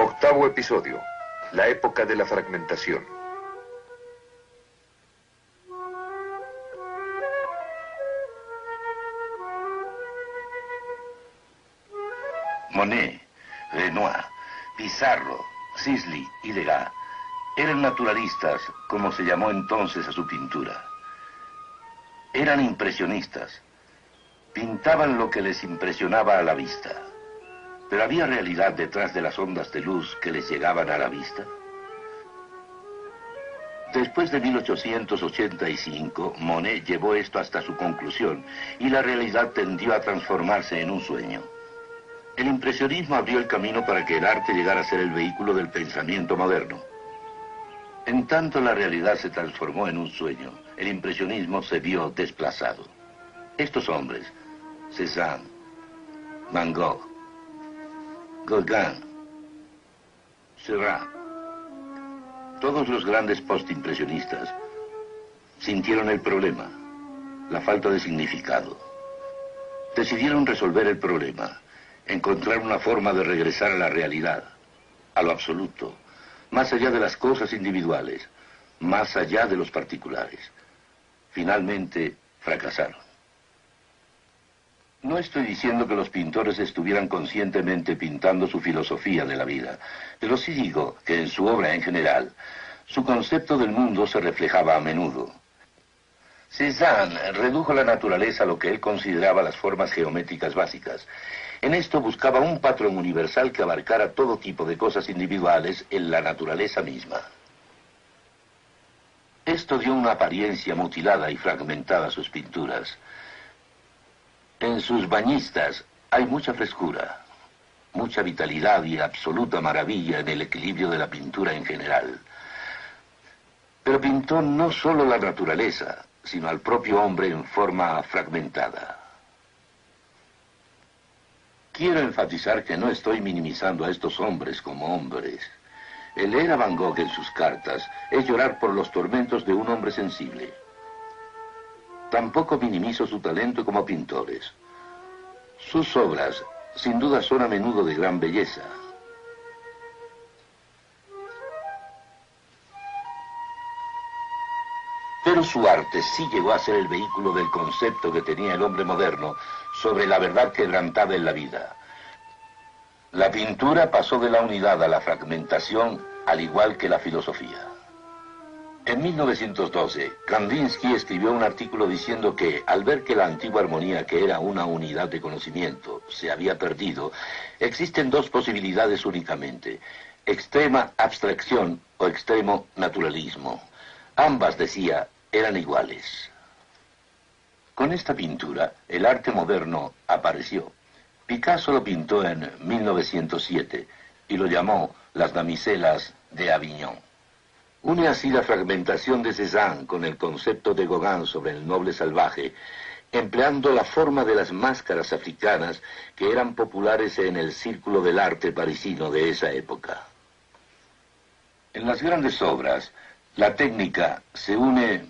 Octavo episodio. La época de la fragmentación. Monet, Renoir, Pizarro, Sisley y Degas eran naturalistas, como se llamó entonces a su pintura. Eran impresionistas. Pintaban lo que les impresionaba a la vista. ¿Pero había realidad detrás de las ondas de luz que les llegaban a la vista? Después de 1885, Monet llevó esto hasta su conclusión y la realidad tendió a transformarse en un sueño. El impresionismo abrió el camino para que el arte llegara a ser el vehículo del pensamiento moderno. En tanto la realidad se transformó en un sueño, el impresionismo se vio desplazado. Estos hombres, Cézanne, Van Gogh, Gauguin, Seurat, todos los grandes postimpresionistas sintieron el problema, la falta de significado. Decidieron resolver el problema, encontrar una forma de regresar a la realidad, a lo absoluto, más allá de las cosas individuales, más allá de los particulares. Finalmente, fracasaron. No estoy diciendo que los pintores estuvieran conscientemente pintando su filosofía de la vida, pero sí digo que en su obra en general, su concepto del mundo se reflejaba a menudo. Cézanne redujo la naturaleza a lo que él consideraba las formas geométricas básicas. En esto buscaba un patrón universal que abarcara todo tipo de cosas individuales en la naturaleza misma. Esto dio una apariencia mutilada y fragmentada a sus pinturas. En sus bañistas hay mucha frescura, mucha vitalidad y absoluta maravilla en el equilibrio de la pintura en general. Pero pintó no solo la naturaleza, sino al propio hombre en forma fragmentada. Quiero enfatizar que no estoy minimizando a estos hombres como hombres. El leer a Van Gogh en sus cartas es llorar por los tormentos de un hombre sensible. Tampoco minimizo su talento como pintores. Sus obras, sin duda, son a menudo de gran belleza. Pero su arte sí llegó a ser el vehículo del concepto que tenía el hombre moderno sobre la verdad quebrantada en la vida. La pintura pasó de la unidad a la fragmentación, al igual que la filosofía. En 1912, Kandinsky escribió un artículo diciendo que, al ver que la antigua armonía, que era una unidad de conocimiento, se había perdido, existen dos posibilidades únicamente: extrema abstracción o extremo naturalismo. Ambas, decía, eran iguales. Con esta pintura, el arte moderno apareció. Picasso lo pintó en 1907 y lo llamó Las damiselas de Avignon. Une así la fragmentación de Cézanne con el concepto de Gauguin sobre el noble salvaje, empleando la forma de las máscaras africanas que eran populares en el círculo del arte parisino de esa época. En las grandes obras, la técnica se une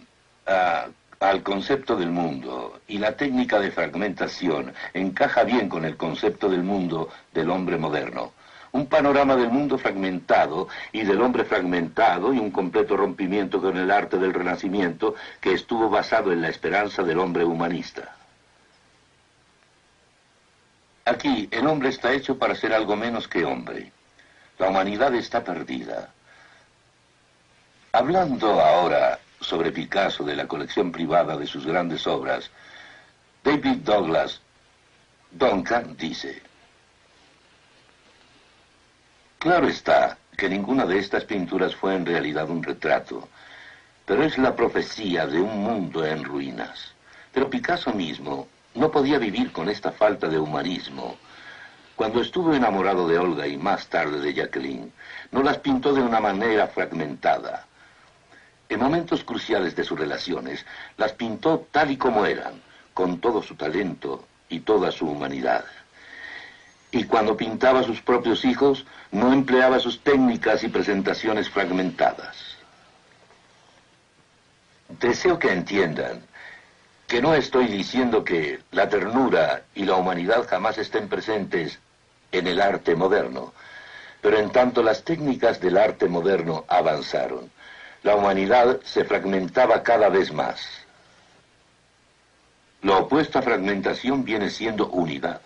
al concepto del mundo, y la técnica de fragmentación encaja bien con el concepto del mundo del hombre moderno. Un panorama del mundo fragmentado y del hombre fragmentado, y un completo rompimiento con el arte del Renacimiento que estuvo basado en la esperanza del hombre humanista. Aquí el hombre está hecho para ser algo menos que hombre. La humanidad está perdida. Hablando ahora sobre Picasso, de la colección privada de sus grandes obras, David Douglas Duncan dice: claro está que ninguna de estas pinturas fue en realidad un retrato, pero es la profecía de un mundo en ruinas. Pero Picasso mismo no podía vivir con esta falta de humanismo. Cuando estuvo enamorado de Olga y más tarde de Jacqueline, no las pintó de una manera fragmentada. En momentos cruciales de sus relaciones, las pintó tal y como eran, con todo su talento y toda su humanidad. Y cuando pintaba a sus propios hijos, no empleaba sus técnicas y presentaciones fragmentadas. Deseo que entiendan que no estoy diciendo que la ternura y la humanidad jamás estén presentes en el arte moderno, Pero en tanto las técnicas del arte moderno avanzaron, la humanidad se fragmentaba cada vez más. Lo opuesto a fragmentación viene siendo unidad.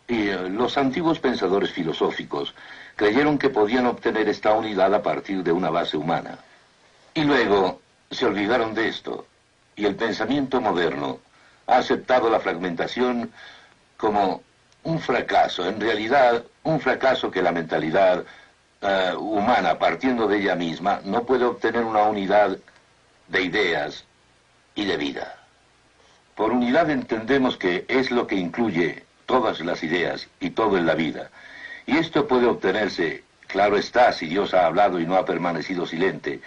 Y los antiguos pensadores filosóficos creyeron que podían obtener esta unidad a partir de una base humana. Y luego se olvidaron de esto, y el pensamiento moderno ha aceptado la fragmentación como un fracaso, en realidad un fracaso que la mentalidad humana, partiendo de ella misma, no puede obtener una unidad de ideas y de vida. Por unidad entendemos que es lo que incluye todas las ideas y todo en la vida. Y esto puede obtenerse, claro está, si Dios ha hablado y no ha permanecido silente,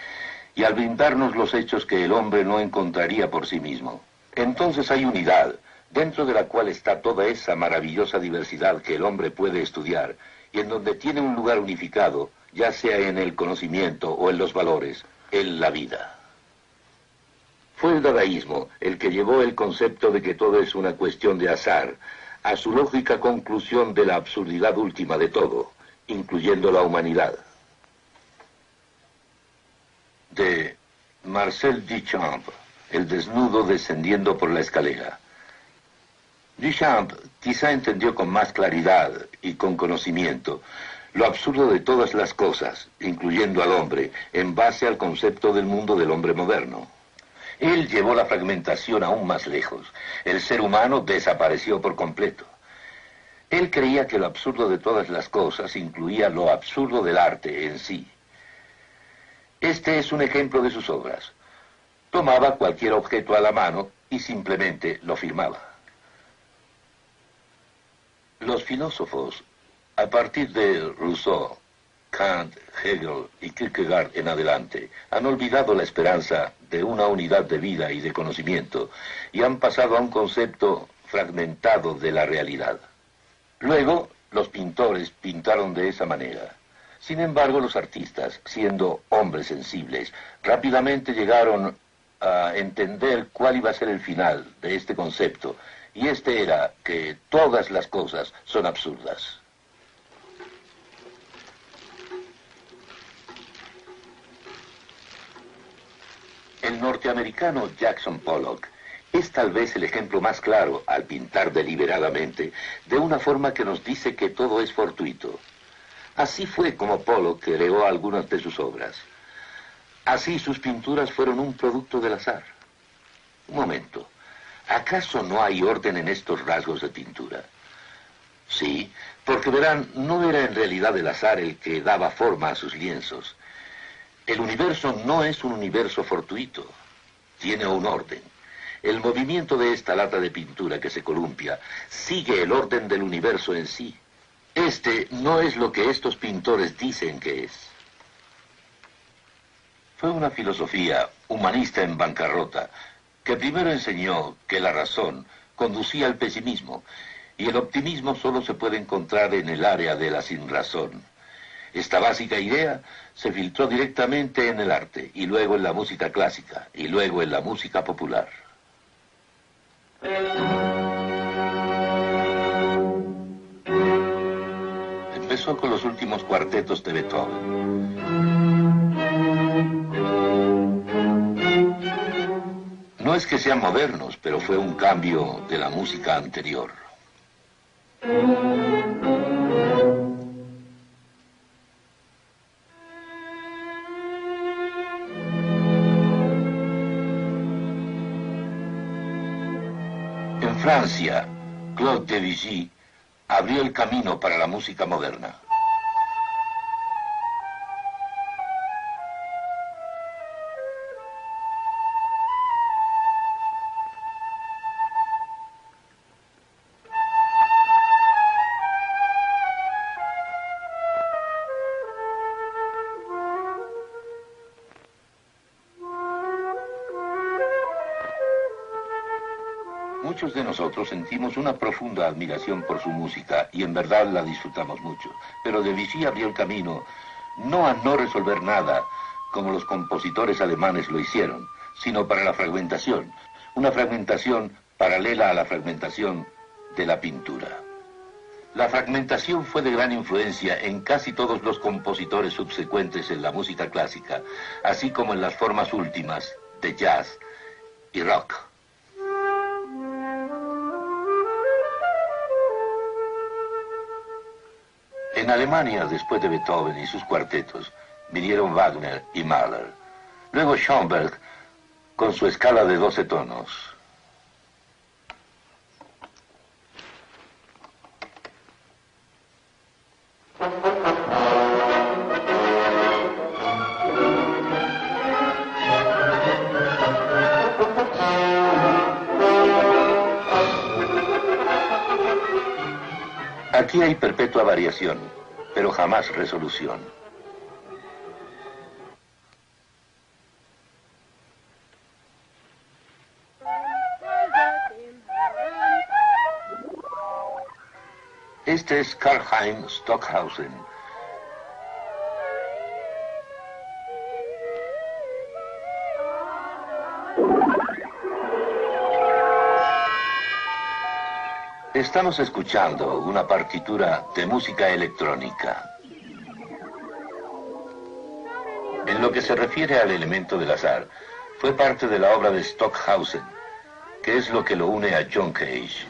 y al brindarnos los hechos que el hombre no encontraría por sí mismo. Entonces hay unidad, dentro de la cual está toda esa maravillosa diversidad que el hombre puede estudiar, y en donde tiene un lugar unificado, ya sea en el conocimiento o en los valores, en la vida. Fue el dadaísmo el que llevó el concepto de que todo es una cuestión de azar, a su lógica conclusión de la absurdidad última de todo, incluyendo la humanidad. De Marcel Duchamp, el desnudo descendiendo por la escalera. Duchamp quizá entendió con más claridad y con conocimiento lo absurdo de todas las cosas, incluyendo al hombre, en base al concepto del mundo del hombre moderno. Él llevó la fragmentación aún más lejos. El ser humano desapareció por completo. Él creía que lo absurdo de todas las cosas incluía lo absurdo del arte en sí. Este es un ejemplo de sus obras. Tomaba cualquier objeto a la mano y simplemente lo firmaba. Los filósofos, a partir de Rousseau, Kant, Hegel y Kierkegaard en adelante, han olvidado la esperanza de una unidad de vida y de conocimiento y han pasado a un concepto fragmentado de la realidad. Luego, los pintores pintaron de esa manera. Sin embargo, los artistas, siendo hombres sensibles, rápidamente llegaron a entender cuál iba a ser el final de este concepto, y este era que todas las cosas son absurdas. El norteamericano Jackson Pollock es tal vez el ejemplo más claro, al pintar deliberadamente, de una forma que nos dice que todo es fortuito. Así fue como Pollock creó algunas de sus obras. Así sus pinturas fueron un producto del azar. Un momento, ¿acaso no hay orden en estos rasgos de pintura? Sí, porque verán, no era en realidad el azar el que daba forma a sus lienzos. El universo no es un universo fortuito, tiene un orden. El movimiento de esta lata de pintura que se columpia sigue el orden del universo en sí. Este no es lo que estos pintores dicen que es. Fue una filosofía humanista en bancarrota que primero enseñó que la razón conducía al pesimismo y el optimismo solo se puede encontrar en el área de la sinrazón. Esta básica idea se filtró directamente en el arte, y luego en la música clásica, y luego en la música popular. Empezó con los últimos cuartetos de Beethoven. No es que sean modernos, pero fue un cambio de la música anterior. En Francia, Claude Debussy abrió el camino para la música moderna. Muchos de nosotros sentimos una profunda admiración por su música y en verdad la disfrutamos mucho. Pero Debussy abrió el camino no a no resolver nada, como los compositores alemanes lo hicieron, sino para la fragmentación. Una fragmentación paralela a la fragmentación de la pintura. La fragmentación fue de gran influencia en casi todos los compositores subsecuentes en la música clásica, así como en las formas últimas de jazz y rock. En Alemania, después de Beethoven y sus cuartetos, vinieron Wagner y Mahler. Luego Schoenberg, con su escala de 12 tonos. Aquí hay perpetua variación, pero jamás resolución. Este es Karlheinz Stockhausen. Estamos escuchando una partitura de música electrónica. En lo que se refiere al elemento del azar, fue parte de la obra de Stockhausen, que es lo que lo une a John Cage.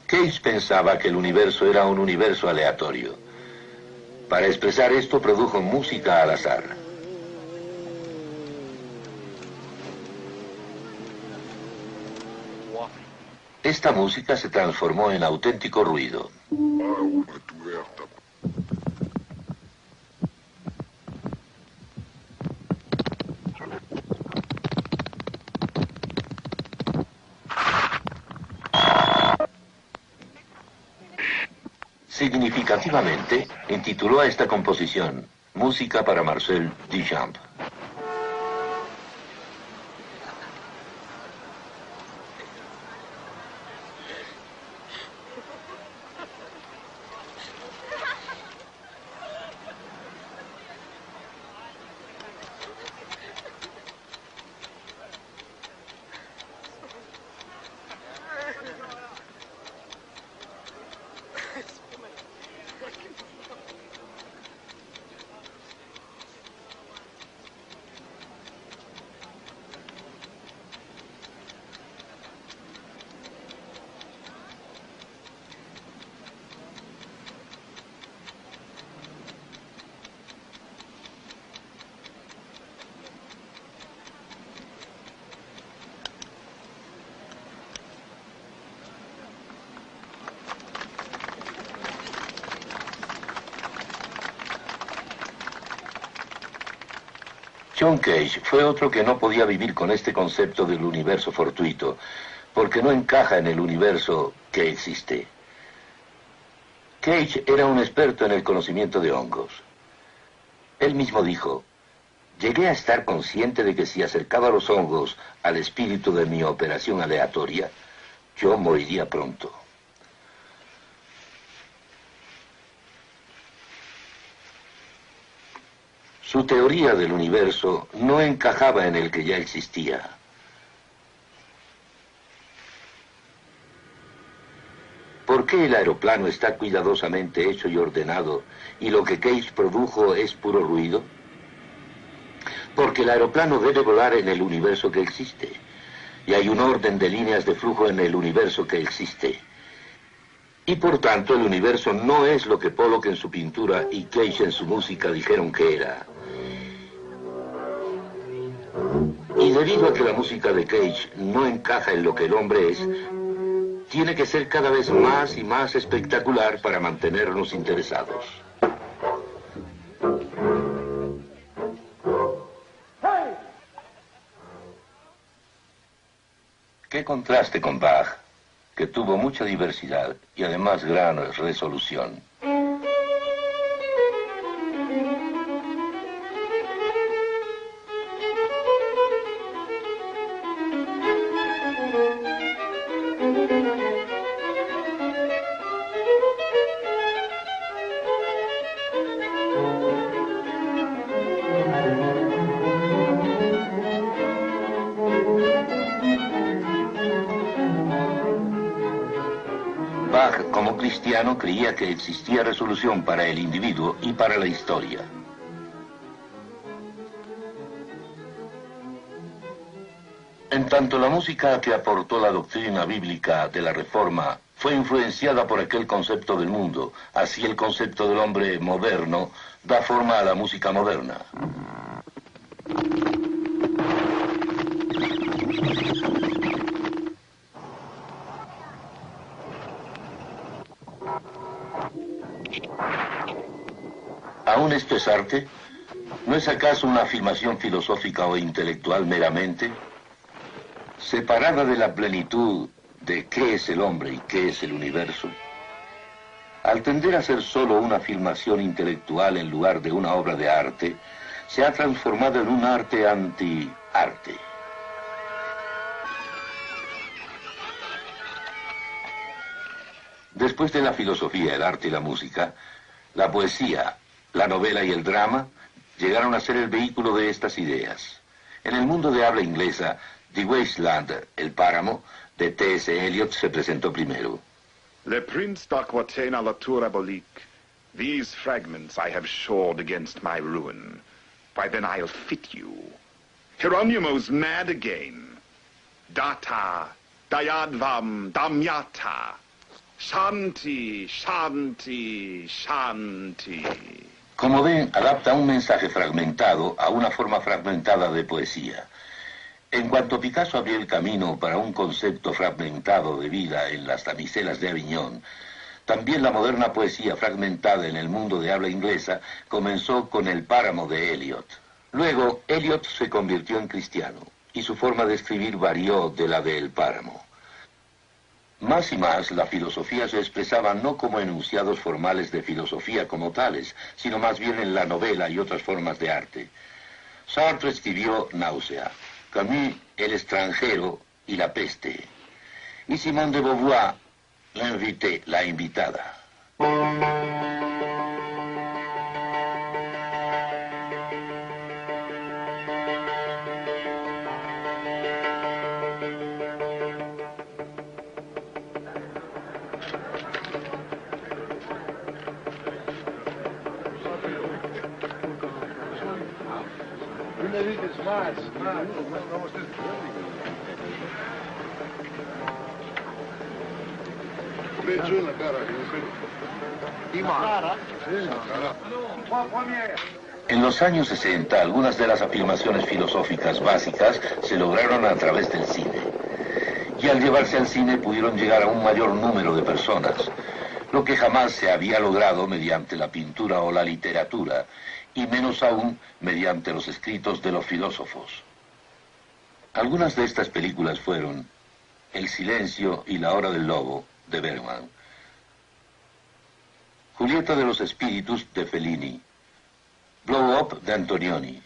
Cage pensaba que el universo era un universo aleatorio. Para expresar esto produjo música al azar. Esta música se transformó en auténtico ruido. Significativamente, intituló a esta composición Música para Marcel Duchamp. John Cage fue otro que no podía vivir con este concepto del universo fortuito, porque no encaja en el universo que existe. Cage era un experto en el conocimiento de hongos. Él mismo dijo: llegué a estar consciente de que si acercaba los hongos al espíritu de mi operación aleatoria, yo moriría pronto. Su teoría del universo no encajaba en el que ya existía. ¿Por qué el aeroplano está cuidadosamente hecho y ordenado y lo que Cage produjo es puro ruido? Porque el aeroplano debe volar en el universo que existe, y hay un orden de líneas de flujo en el universo que existe. Y por tanto el universo no es lo que Pollock en su pintura y Cage en su música dijeron que era. Y debido a que la música de Cage no encaja en lo que el hombre es, tiene que ser cada vez más y más espectacular para mantenernos interesados. Qué contraste con Bach, que tuvo mucha diversidad y además gran resolución. Bach, como cristiano, creía que existía resolución para el individuo y para la historia. En tanto la música que aportó la doctrina bíblica de la Reforma fue influenciada por aquel concepto del mundo, así el concepto del hombre moderno da forma a la música moderna. ¿Aún esto es arte? ¿No es acaso una afirmación filosófica o intelectual meramente? Separada de la plenitud de qué es el hombre y qué es el universo. Al tender a ser solo una afirmación intelectual en lugar de una obra de arte, se ha transformado en un arte anti-arte. Después de la filosofía, el arte y la música, la poesía, la novela y el drama llegaron a ser el vehículo de estas ideas. En el mundo de habla inglesa, The Wasteland, El Páramo, de T.S. Eliot, se presentó primero. Le prince d'Aquitaine la tour abolique. These fragments I have shored against my ruin. Why then I'll fit you. Hieronymo's mad again. Data, Dayadvam, Damyata. Shanti, Shanti, Shanti. Como ven, adapta un mensaje fragmentado a una forma fragmentada de poesía. En cuanto Picasso abrió el camino para un concepto fragmentado de vida en las damiselas de Aviñón, también la moderna poesía fragmentada en el mundo de habla inglesa comenzó con El Páramo de Eliot. Luego, Eliot se convirtió en cristiano y su forma de escribir varió de la de El Páramo. Más y más, la filosofía se expresaba no como enunciados formales de filosofía como tales, sino más bien en la novela y otras formas de arte. Sartre escribió Náusea, Camus, El extranjero y La peste. Y Simone de Beauvoir, L'invité, la invitada. En los años 60, algunas de las afirmaciones filosóficas básicas se lograron a través del cine. Y al llevarse al cine pudieron llegar a un mayor número de personas, lo que jamás se había logrado mediante la pintura o la literatura, y menos aún mediante los escritos de los filósofos. Algunas de estas películas fueron El silencio y la hora del lobo, de Bergman, Julieta de los espíritus, de Fellini, Blow Up, de Antonioni,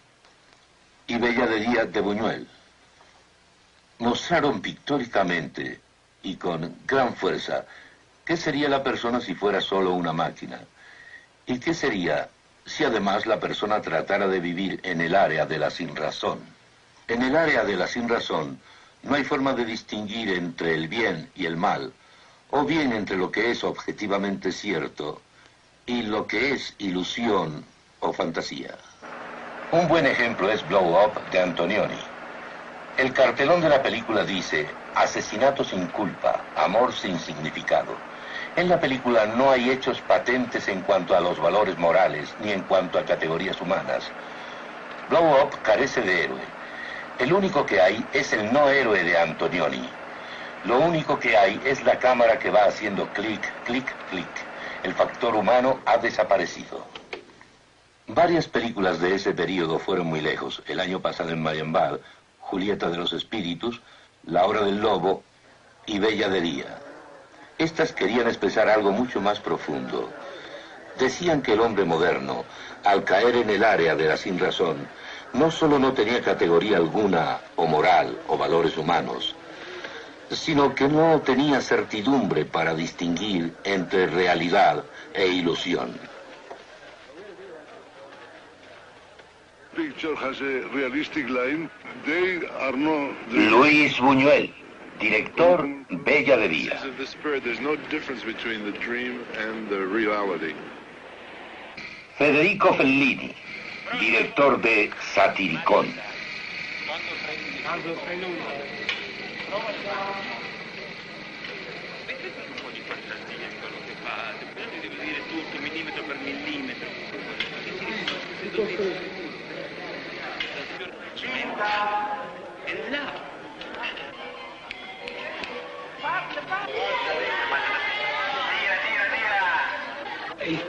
y Bella de Día, de Buñuel. Mostraron pictóricamente y con gran fuerza qué sería la persona si fuera solo una máquina, y qué sería si además la persona tratara de vivir en el área de la sinrazón. En el área de la sinrazón no hay forma de distinguir entre el bien y el mal, o bien entre lo que es objetivamente cierto y lo que es ilusión o fantasía. Un buen ejemplo es Blow Up, de Antonioni. El cartelón de la película dice: asesinato sin culpa, amor sin significado. En la película no hay hechos patentes en cuanto a los valores morales, ni en cuanto a categorías humanas. Blow Up carece de héroe. El único que hay es el no héroe de Antonioni. Lo único que hay es la cámara que va haciendo clic, clic, clic. El factor humano ha desaparecido. Varias películas de ese periodo fueron muy lejos. El año pasado en Marienbad, Julieta de los espíritus, La hora del lobo y Bella de Día. Estas querían expresar algo mucho más profundo. Decían que el hombre moderno, al caer en el área de la sinrazón, no solo no tenía categoría alguna, o moral, o valores humanos, sino que no tenía certidumbre para distinguir entre realidad e ilusión. Picture has a realistic line. They are not... Luis Buñuel. Director Bella de Día. Federico Fellini, director de Satiricón.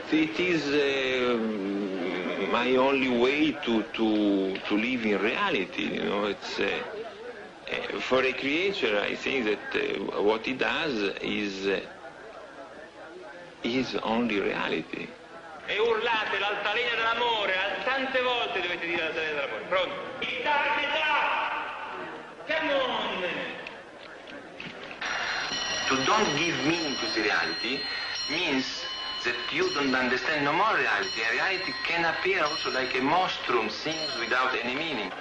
It is my only way to live in reality. You know, it's for a creature. I think that what he does is only reality. E urlate l'altalena dell'amore, tante volte dovete dire l'altalena dell'amore. Pronto? Come on! To don't give meaning to the reality means that you don't understand no more reality. A reality can appear also like a monstrum, things without any meaning.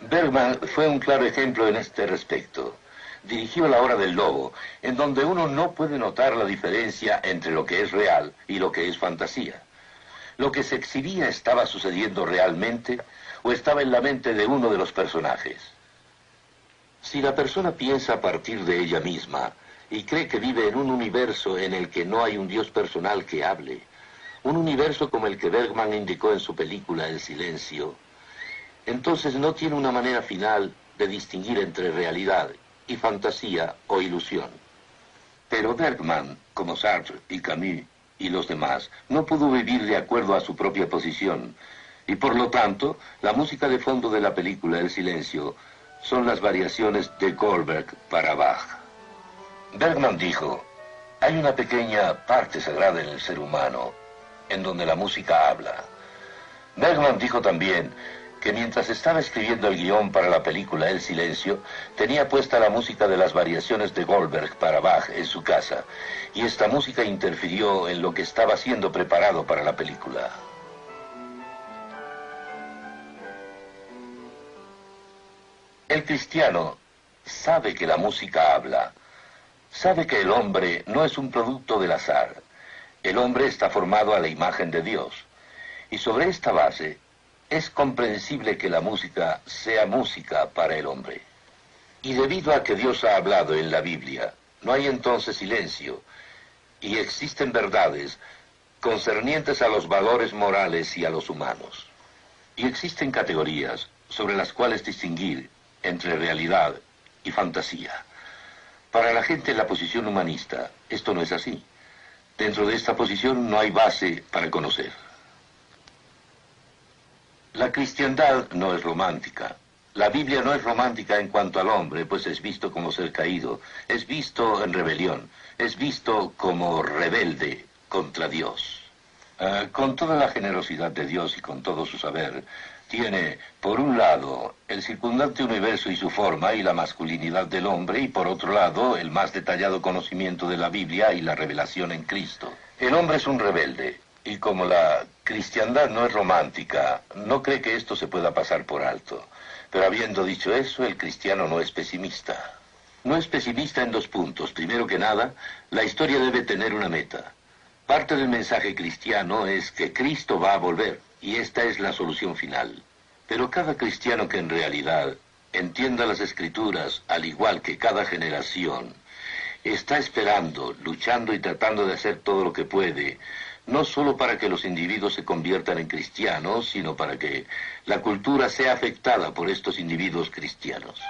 Bergman fue un claro ejemplo en este respecto. Dirigió La Hora del Lobo, en donde uno no puede notar la diferencia entre lo que es real y lo que es fantasía. Lo que se exhibía estaba sucediendo realmente o estaba en la mente de uno de los personajes. Si la persona piensa a partir de ella misma y cree que vive en un universo en el que no hay un Dios personal que hable, un universo como el que Bergman indicó en su película El Silencio, entonces no tiene una manera final de distinguir entre realidad y fantasía o ilusión. Pero Bergman, como Sartre y Camus y los demás, no pudo vivir de acuerdo a su propia posición, y por lo tanto, la música de fondo de la película El Silencio son las variaciones de Goldberg para Bach. Bergman dijo, hay una pequeña parte sagrada en el ser humano, en donde la música habla. Bergman dijo también que mientras estaba escribiendo el guión para la película El Silencio, tenía puesta la música de las variaciones de Goldberg para Bach en su casa, y esta música interfirió en lo que estaba siendo preparado para la película. El cristiano sabe que la música habla, sabe que el hombre no es un producto del azar. El hombre está formado a la imagen de Dios, y sobre esta base es comprensible que la música sea música para el hombre. Y debido a que Dios ha hablado en la Biblia, no hay entonces silencio, y existen verdades concernientes a los valores morales y a los humanos. Y existen categorías sobre las cuales distinguir entre realidad y fantasía. Para la gente en la posición humanista, esto no es así. Dentro de esta posición no hay base para conocer. La cristiandad no es romántica. La Biblia no es romántica en cuanto al hombre, pues es visto como ser caído, es visto en rebelión, es visto como rebelde contra Dios. Con toda la generosidad de Dios y con todo su saber, tiene, por un lado, el circundante universo y su forma y la masculinidad del hombre, y por otro lado, el más detallado conocimiento de la Biblia y la revelación en Cristo. El hombre es un rebelde, y como la cristiandad no es romántica, no cree que esto se pueda pasar por alto. Pero habiendo dicho eso, el cristiano no es pesimista. No es pesimista en dos puntos. Primero que nada, la historia debe tener una meta. Parte del mensaje cristiano es que Cristo va a volver, y esta es la solución final. Pero cada cristiano que en realidad entienda las Escrituras, al igual que cada generación, está esperando, luchando y tratando de hacer todo lo que puede, no solo para que los individuos se conviertan en cristianos, sino para que la cultura sea afectada por estos individuos cristianos.